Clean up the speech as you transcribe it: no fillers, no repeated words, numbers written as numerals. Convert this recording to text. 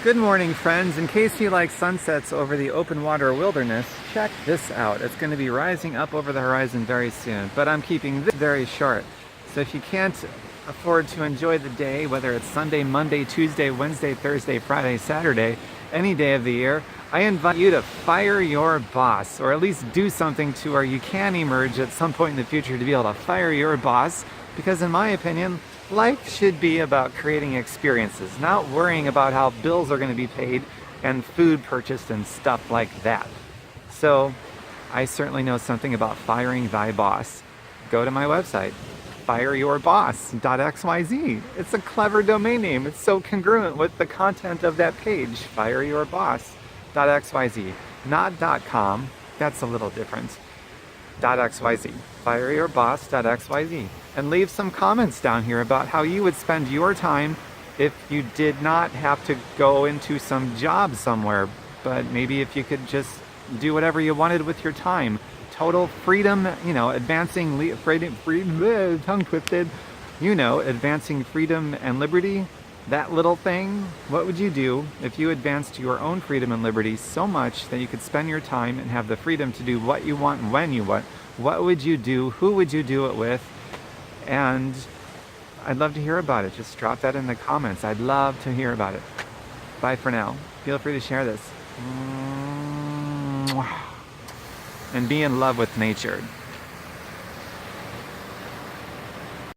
Good morning, friends. In case you like sunsets over the open water wilderness, check this out. It's going to be rising up over the horizon very soon, but I'm keeping this very short. So if you can't afford to enjoy the day, whether it's Sunday, Monday, Tuesday, Wednesday, Thursday, Friday, Saturday, any day of the year, I invite you to fire your boss, or at least do something to where you can emerge at some point in the future to be able to fire your boss, because in my opinion, life should be about creating experiences, not worrying about how bills are going to be paid and food purchased and stuff like that. So, I certainly know something about firing thy boss. Go to my website, fireyourboss.xyz. It's a clever domain name. It's so congruent with the content of that page, fireyourboss.xyz. Not .com, that's a little different. .xyz, fireyourboss.xyz, and leave some comments down here about how you would spend your time if you did not have to go into some job somewhere, but maybe if you could just do whatever you wanted with your time. Total freedom, advancing freedom, tongue twisted, advancing freedom and liberty. That little thing, what would you do if you advanced your own freedom and liberty so much that you could spend your time and have the freedom to do what you want when you want? What would you do? Who would you do it with? And I'd love to hear about it. Just drop that in the comments. I'd love to hear about it. Bye for now. Feel free to share this. And be in love with nature.